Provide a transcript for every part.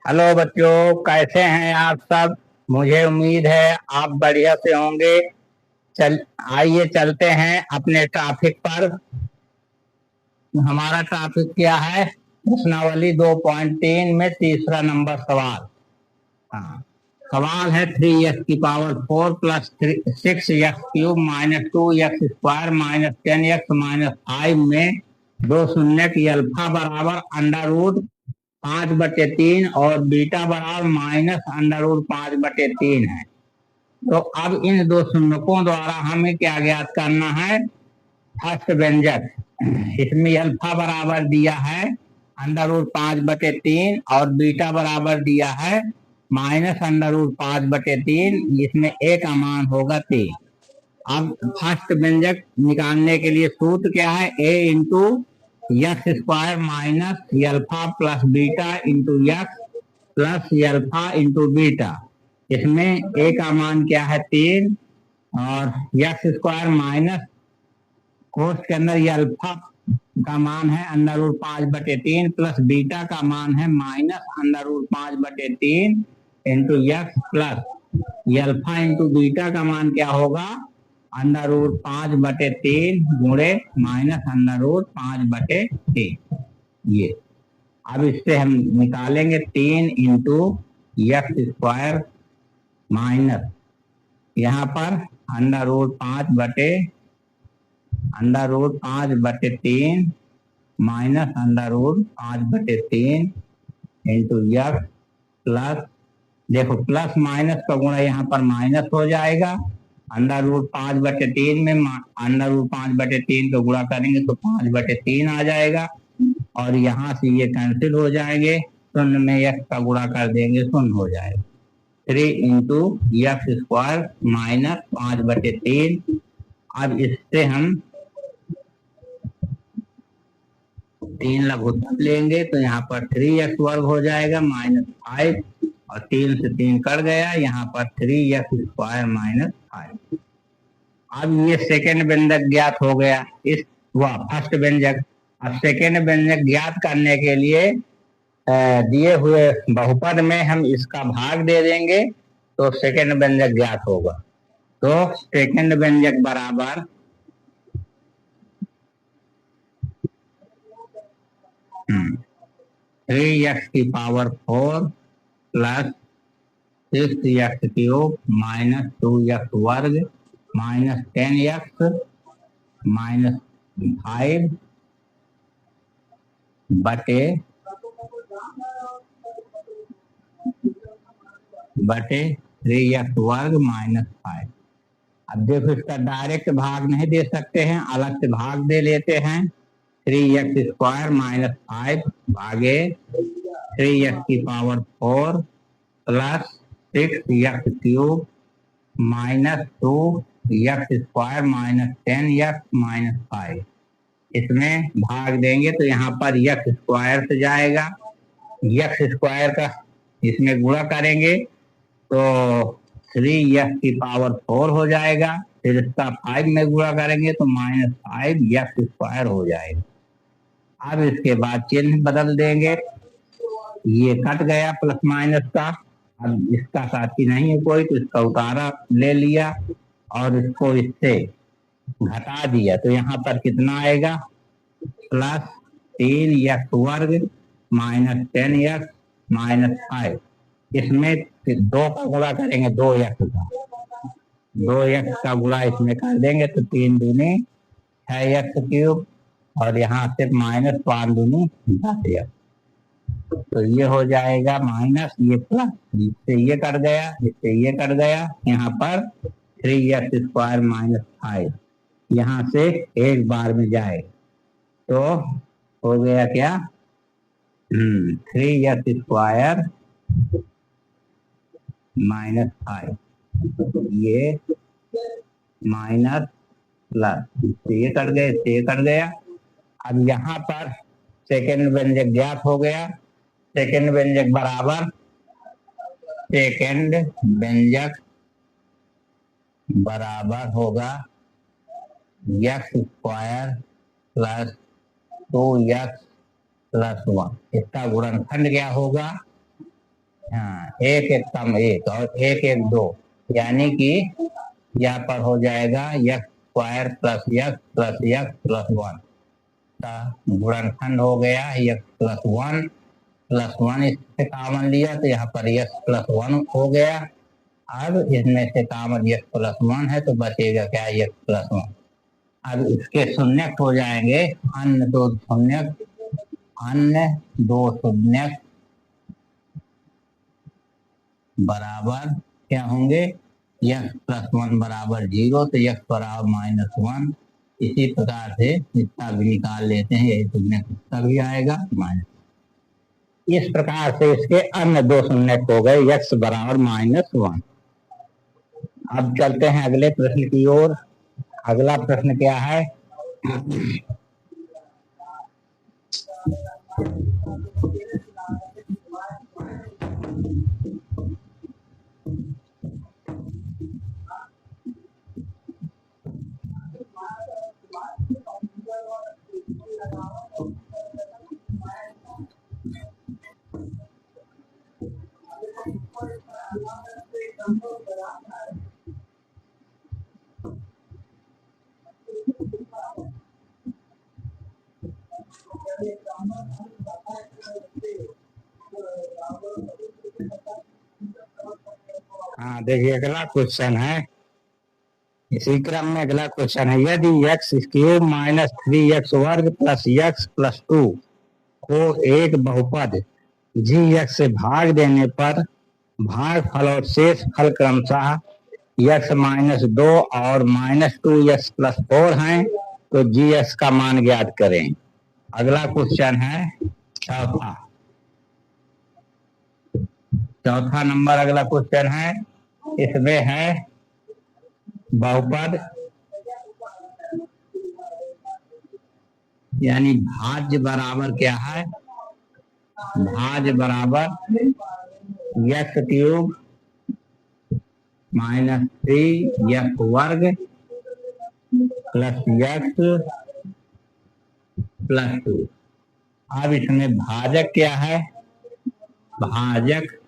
Hello बच्चों, कैसे हैं आप सब। मुझे उम्मीद है आप बढ़िया से होंगे। चल आइए चलते हैं अपने टॉपिक पर। हमारा टॉपिक क्या है? प्रश्नावली 2.3 में तीसरा नंबर सवाल। हाँ, सवाल है 3x⁴ plus 6x³ minus 2x² minus 10x−5 में दो शून्य की अल्फा बराबर √5/3 और बीटा बराबर -√5/3 है। तो अब इन दो शून्यकों द्वारा हमें क्या ज्ञात करना है? फर्स्ट व्यंजक। इसमें अल्फा बराबर दिया है √5/3 और बीटा बराबर दिया है -√5/3। इसमें ए का मान होगा 3। अब फर्स्ट व्यंजक निकालने के लिए सूत्र क्या है? A into x² minus alpha plus beta into x plus alpha into beta. इसमें ए का मान क्या है? 3। और x² माइनस कोष के अंदर ये अल्फा का मान है √5/3 प्लस बीटा का मान है -√5/3 into x plus alpha into beta का मान क्या होगा? √5/3 गुणे -√5/3। ये अब इससे हम निकालेंगे 3 इंटू x² माइनस यहाँ पर √5/3 माइनस √5/3 इंटू x प्लस, देखो प्लस माइनस का गुणा यहाँ पर माइनस हो जाएगा। √5/3 में √5/3 को गुणा करेंगे तो 5/3 आ जाएगा और यहाँ से ये कैंसिल हो जाएंगे। शून्य में x का गुणा कर देंगे, शून्य हो जाएगा। 3 इंटू x² माइनस 5/3। अब इससे हम 3 लघुत्तम लेंगे तो यहाँ पर 3x² हो जाएगा -5 और 3 से 3 कट गया, यहाँ पर 3x² माइनस 5। अब ये सेकेंड व्यंजक ज्ञात हो गया। इस हुआ फर्स्ट व्यंजक। अब सेकेंड व्यंजक ज्ञात करने के लिए दिए हुए बहुपद में हम इसका भाग दे देंगे तो सेकेंड व्यंजक ज्ञात होगा। तो सेकेंड व्यंजक बराबर 3x⁴ plus 6x³ minus 2x² minus 10x minus 5 बटे 3x² माइनस 5। अब देखो इसका डायरेक्ट भाग नहीं दे सकते हैं, अलग से भाग दे लेते हैं। 3x² माइनस 5 भागे 3x⁴ plus 6x³ minus 2x² minus 10x minus 5। इसमें भाग देंगे तो यहाँ पर x² से जाएगा, x² का इसमें गुणा करेंगे तो 3x⁴ हो जाएगा। फिर इसका 5 में गुणा करेंगे तो -5x² हो जाएगा। अब इसके बाद चिन्ह बदल देंगे, ये कट गया प्लस माइनस का। अब इसका साथी नहीं है कोई तो इसका उतारा ले लिया और इसको इससे घटा दिया तो यहाँ पर कितना आएगा? Plus 3x² minus 10x minus 5। इसमें 2 का गुणा करेंगे, 2x का गुणा इसमें कर देंगे तो 3 दूनी 6x³ और यहाँ से माइनस 5 दूनी 10x। तो ये हो जाएगा माइनस, ये प्लस, इससे ये कट गया, इससे ये कट गया। यहाँ पर 3x² माइनस 5 यहाँ से एक बार में जाए तो हो गया क्या? 3x² माइनस 5, ये माइनस प्लस, इससे ये कट गया, इससे ये कट गया। अब यहाँ पर सेकेंड व्यंजक ज्ञात हो गया। सेकेंड व्यंजक बराबर, सेकेंड व्यंजक बराबर होगा x² प्लस 2x प्लस 1। इसका गुणनखंड क्या होगा? हाँ, एक एक कम एक और एक एक दो, यानी कि यहाँ पर हो जाएगा x square plus x plus x plus one का गुणनखंड हो गया यक्स प्लस वन इससे कॉमन लिया तो यहाँ पर यक्स प्लस वन हो गया। अब इसमें से कॉमन यक्स प्लस वन है तो बचेगा क्या, यक्स प्लस वन। अब इसके शून्यक हो जाएंगे अन्य दो शून्यक, अन्य दो शून्यक बराबर क्या होंगे, यक्स प्लस वन बराबर 0 तो यक्स बराबर माइनस वन। इसी प्रकार से इसका भी निकाल लेते हैं, यही शून्य इसका भी आएगा माइनस। इस प्रकार से इसके अन्य दो शून्य हो गए यक्स बराबर माइनस वन। अब चलते हैं अगले प्रश्न की ओर। अगला प्रश्न क्या है, हाँ देखिए अगला क्वेश्चन है, इसी क्रम में अगला क्वेश्चन है, यदि एक्स क्यूब माइनस 3x वर्ग प्लस यक्स प्लस 2 को एक बहुपद जी एक्स से भाग देने पर भागफल और शेष फल क्रमशः यक्स माइनस 2 और माइनस 2x प्लस 4 हैं तो जी एक्स का मान ज्ञात करें। अगला क्वेश्चन है चौथा नंबर अगला क्वेश्चन है, इसमें है बहुपद यानी भाज्य बराबर क्या है, भाज्य बराबर यक्स क्यूब माइनस 3x वर्ग प्लस यक्स प्लस 2। अब इसमें भाजक क्या है, भाजक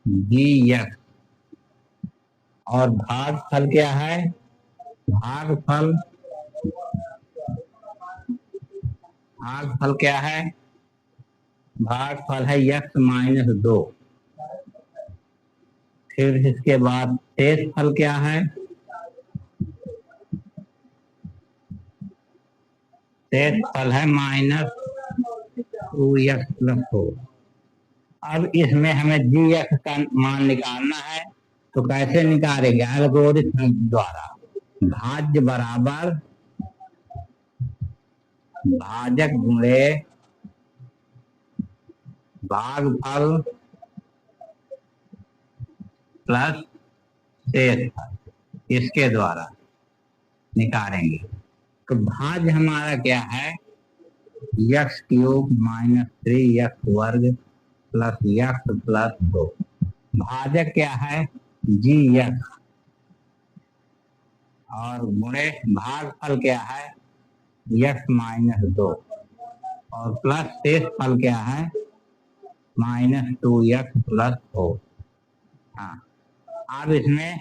जी एक्स और भागफल क्या है, भागफल क्या है, भागफल है यक्स माइनस 2। फिर इसके बाद शेष फल क्या है, शेष फल है माइनस 2x प्लस 4। अब इसमें हमें जी एक्स का मान निकालना है तो कैसे निकालेंगे, एल्गोरिथ्म द्वारा। भाज्य बराबर भाजक गुणे भागफल प्लस शेष फल, इसके द्वारा निकालेंगे। तो भाज्य हमारा क्या है, यक्स क्यूब माइनस 3x वर्ग प्लस यक्स प्लस 2। भाजक क्या है, जी एक्स और गुणे भागफल क्या है, यक्स माइनस 2 और प्लस शेष फल क्या है, माइनस 2x प्लस 4। हाँ, अब इसमें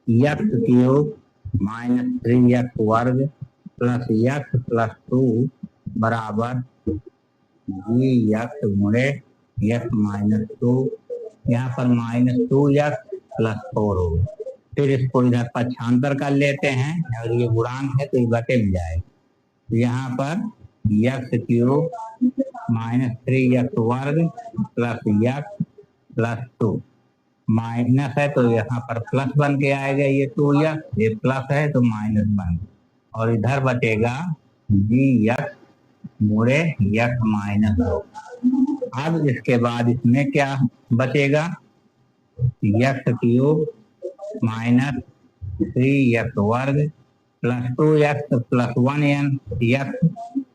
यक्स क्यूब माइनस 3x वर्ग प्लस यक्स प्लस 2 बराबर जी यक्स गुणे यक्स माइनस 2, यहाँ पर माइनस 2x प्लस 4 होगा। फिर इसको इधर पक्षांतर कर लेते हैं और ये गुणांक है तो ये बटे में जाएगा। तो यहाँ पर यक्स क्यूब माइनस 3x वर्ग प्लस यक्स प्लस 2 माइनस है तो यहाँ पर प्लस बन के आएगा, ये 2x, ये प्लस है तो माइनस बन, और इधर बचेगा जी यक्स गुणे यक्स माइनस 2। अब इसके बाद इसमें क्या बचेगा, यक्स क्यूब माइनस 3x वर्ग प्लस 2x प्लस 1x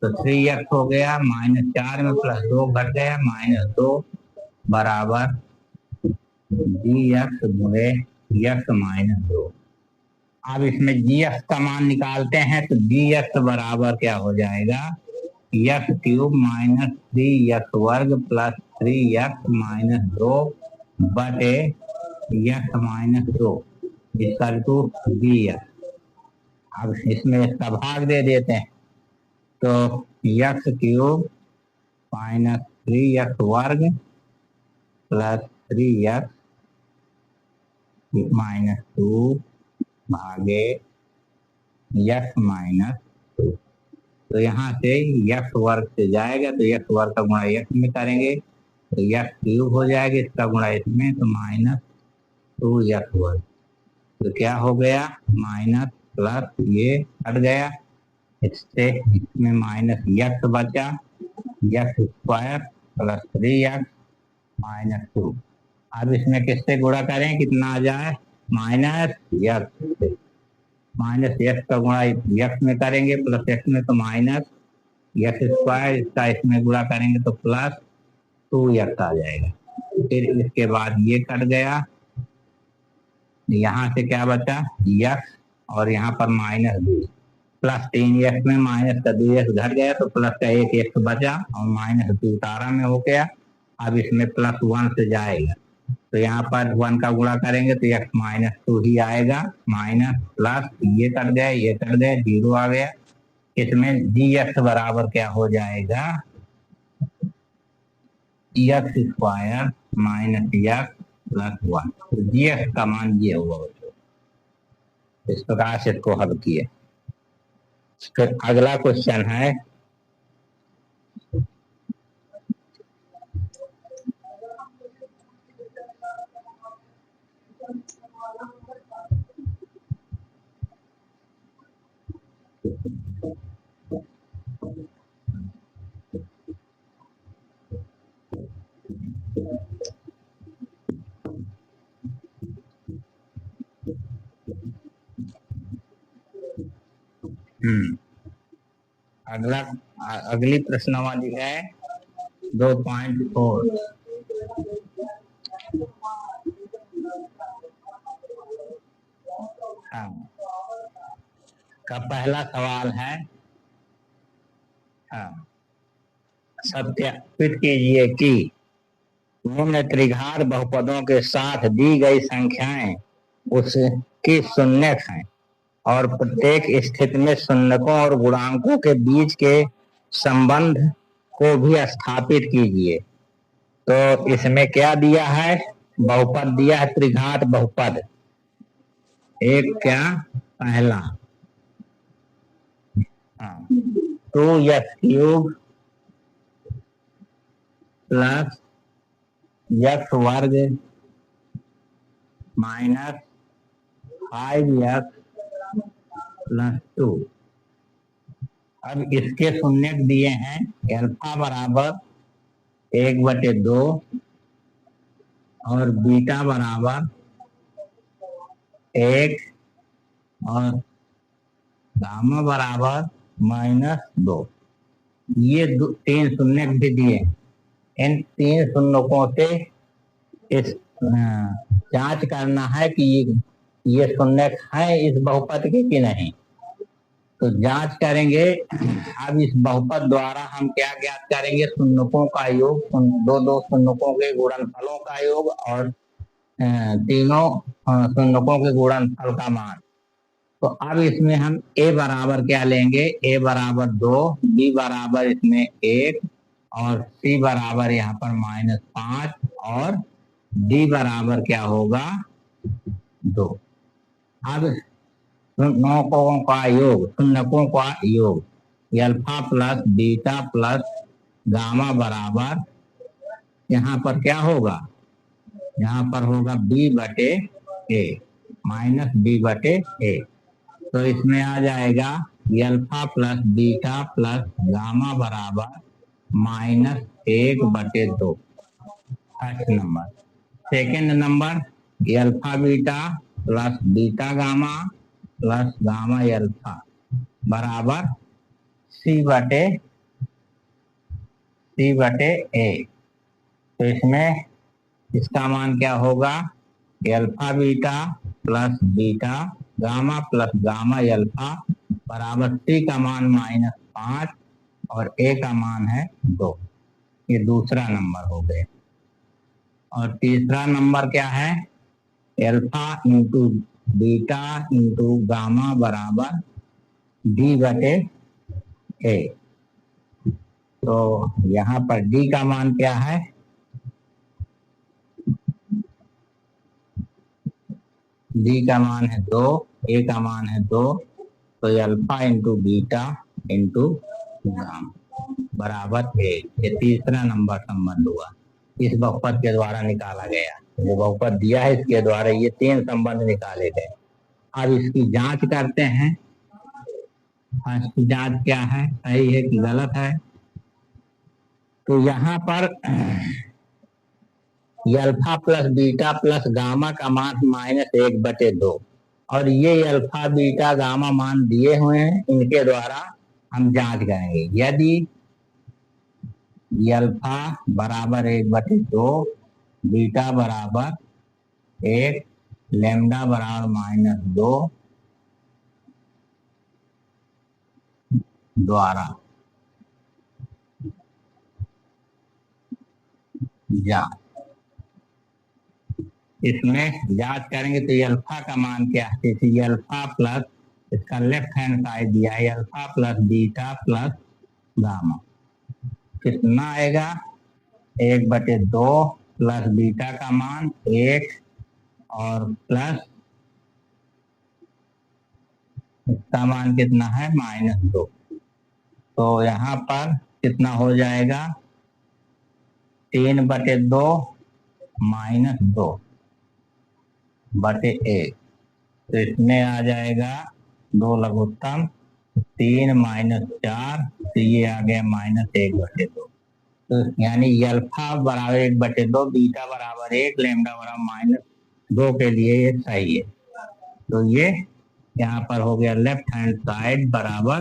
तो 3x हो गया, माइनस 4 में प्लस 2 घट गया, माइनस 2 बराबर जी एक्स गुणे यक्स माइनस 2। अब इसमें जी एक्स का मान निकालते हैं तो जी एक्स बराबर क्या हो जाएगा, यक्स क्यूब माइनस 3x वर्ग प्लस 3x माइनस 2 बटे यक्स माइनस 2 इक्वल टू dx। अब इसमें इसका भाग दे देते हैं, तो यक्स क्यूब माइनस 3x वर्ग प्लस 3x माइनस 2 भागे यक्स माइनस 2। तो यहाँ से यक्स वर्ग से जाएगा तो यक्स वर्ग का गुणा यक्स में करेंगे तो यक्स क्यूब हो जाएगा, इसका गुणा इसमें तो माइनस 2x वर्ग। तो क्या हो गया, माइनस प्लस ये हट गया, इससे इसमें माइनस यक्स बचा, x square plus 3x minus 2। अब इसमें किससे गुणा करें, कितना आ जाए, माइनस यक्स से। माइनस यक्स का गुणा यक्स में करेंगे प्लस एक्स में तो माइनस यक्स स्क्वायर, इसका इसमें गुणा करेंगे तो प्लस 2x आ जाएगा। फिर इसके बाद ये कट गया, यहाँ से क्या बचा यक्स और यहाँ पर माइनस 2 प्लस 3x में माइनस का 2x घट गया तो प्लस का 1x बचा और माइनस 2 तारा में हो गया। अब इसमें प्लस 1 से जाएगा तो यहाँ पर 1 का गुणा करेंगे तो x माइनस 2 ही आएगा, माइनस प्लस ये कट गया, ये कट गया, 0 आ गया। इसमें dx बराबर क्या हो जाएगा, x square minus x plus 1। तो dx का मान ये हुआ बच्चों। इस प्रकार से इसको हल किए। फिर अगला क्वेश्चन है अगली प्रश्नावली है 2.4। का पहला सवाल है, सत्यापित कीजिए कि निम्न त्रिघात बहुपदों के साथ दी गई संख्याएं उसकी शून्यक हैं और प्रत्येक स्थिति में शून्यकों और गुणांकों के बीच के संबंध को भी स्थापित कीजिए। तो इसमें क्या दिया है, बहुपद दिया है, त्रिघात बहुपद। एक क्या, पहला 2x क्यूब प्लस x वर्ग माइनस 5x प्लस 2। अब इसके शून्यक दिए हैं, अल्फा बराबर 1/2 और बीटा बराबर 1 और गामा बराबर -2। ये 3 शून्यक भी दिए। इन 3 शून्यकों से इस जांच करना है कि ये शून्यक है इस बहुपद के कि नहीं। तो जांच करेंगे। अब इस बहुपद द्वारा हम क्या ज्ञात करेंगे, शून्यकों का योग, दो शून्यकों के गुणनफलों का योग और तीनों शून्यकों के गुणनफल का मान। तो अब इसमें हम a बराबर क्या लेंगे, a बराबर 2, b बराबर इसमें 1 और c बराबर यहाँ पर -5 और d बराबर क्या होगा 2। अब शून्यकों का योग, शून्यकों का योग alpha plus beta plus gamma बराबर यहाँ पर क्या होगा, यहाँ पर होगा b/a माइनस b/a। तो इसमें आ जाएगा alpha plus beta plus gamma बराबर -1/2। First number. Second number, alpha beta plus beta gamma plus gamma alpha बराबर c/a। तो इसमें इसका मान क्या होगा, alpha beta plus beta gamma plus gamma alpha बराबर c का मान -5 और ए का मान है 2। ये दूसरा नंबर हो गया। और तीसरा नंबर क्या है? Alpha into beta into gamma बराबर डी बटे ए। तो यहाँ पर डी का मान क्या है? डी का मान है 2, ए का मान है 2, तो alpha into beta into gamma बराबर 1। ये तीसरा नंबर संबंध हुआ, इस बहुपद के द्वारा निकाला गया। जो बहुपद दिया है इसके द्वारा ये 3 संबंध निकाले गए। अब इसकी जांच करते हैं। इसकी जांच क्या है, सही है कि गलत है? तो यहाँ पर alpha plus beta plus gamma का मान -1/2 और ये अल्फा बीटा गामा मान दिए हुए हैं, इनके द्वारा हम जांच करेंगे। यदि अल्फा बराबर 1/2, बीटा बराबर 1, लैम्डा बराबर -2 द्वारा जांच, इसमें जांच करेंगे तो अल्फा का मान क्या है? जैसे अल्फा प्लस, इसका लेफ्ट हैंड साइड दिया है, alpha plus beta plus gamma कितना आएगा? 1/2 प्लस बीटा का मान 1 और प्लस इसका मान कितना है? -2। तो यहाँ पर कितना हो जाएगा? 3/2 -2 बटे 1। तो इसमें आ जाएगा 2 लघुत्तम 3 -4, तो ये आ गया -1/2। तो यानी अल्फा बराबर 1/2, बीटा बराबर 1, लैम्डा बराबर -2 के लिए ये सही है। तो ये यहाँ पर हो गया लेफ्ट हैंड साइड बराबर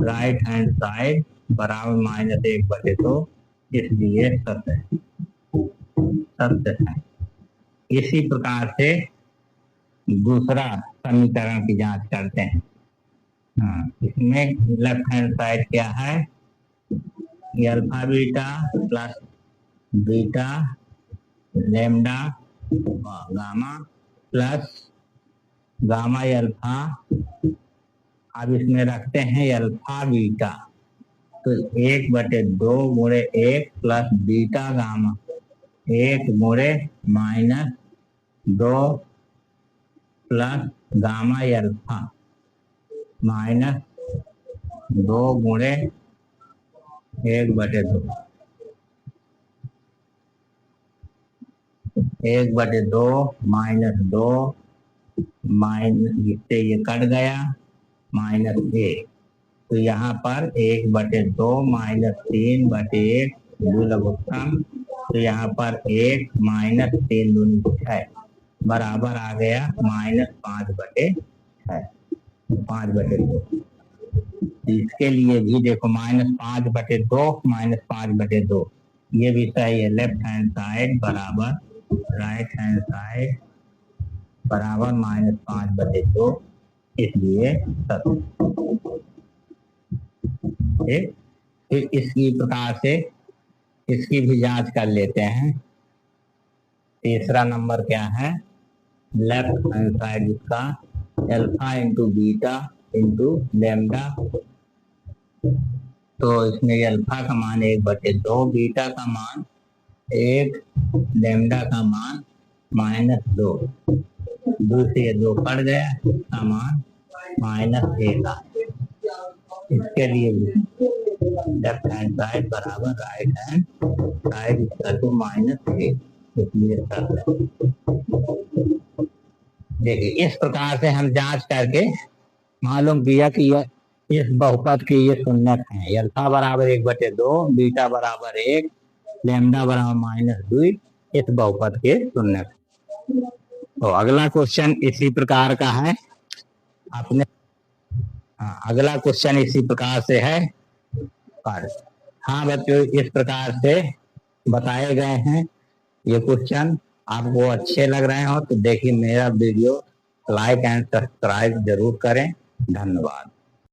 राइट हैंड साइड बराबर -1/2, इसलिए सत्य है। इसी प्रकार से दूसरा समीकरण की जांच करते हैं। इसमें लेफ्ट हैंड साइड क्या है? Alpha beta plus beta lambda gamma plus gamma alpha. अब इसमें रखते हैं अल्फा बीटा, तो 1/2 गुणे 1 प्लस बीटा गामा 1 गुणे -2 प्लस गामा अल्फा -2 गुणे 1/2 -2 इससे ये कट गया -1। तो यहाँ पर 1/2 -3/1 लघुत्तम, तो यहाँ पर 1 -3 दूनी 6 बराबर आ गया -5/6, 5/2। इसके लिए भी देखो -5/2 -5/2 ये भी सही है। लेफ्ट हैंड साइड बराबर राइट हैंड साइड बराबर -5/2, इसलिए सत्य। फिर इसी प्रकार से इसकी भी जांच कर लेते हैं। तीसरा नंबर क्या है? लेफ्ट हैंड साइड इसका alpha into beta into lambda. तो इसमें अल्फा का मान 1/2, बीटा का मान 1, लैम्डा का मान -2, दूसरे 2 कट गया, इसका मान -1 आ। इसके लिए लेफ्ट हैंड साइड बराबर right hand side equal to -1, इसलिए देखिए इस प्रकार से हम जांच करके मालूम किया कि इस बहुपद की ये शून्यक है। अल्फा बराबर 1/2, बीटा बराबर 1, लैम्डा बराबर -2 इस बहुपद के शून्यक। तो अगला क्वेश्चन इसी प्रकार का है। आपने अगला क्वेश्चन इसी प्रकार से है। हाँ बच्चों, इस प्रकार से बताए गए हैं ये क्वेश्चन। आपको अच्छे लग रहे हो तो देखिए मेरा वीडियो लाइक एंड सब्सक्राइब जरूर करें। धन्यवाद।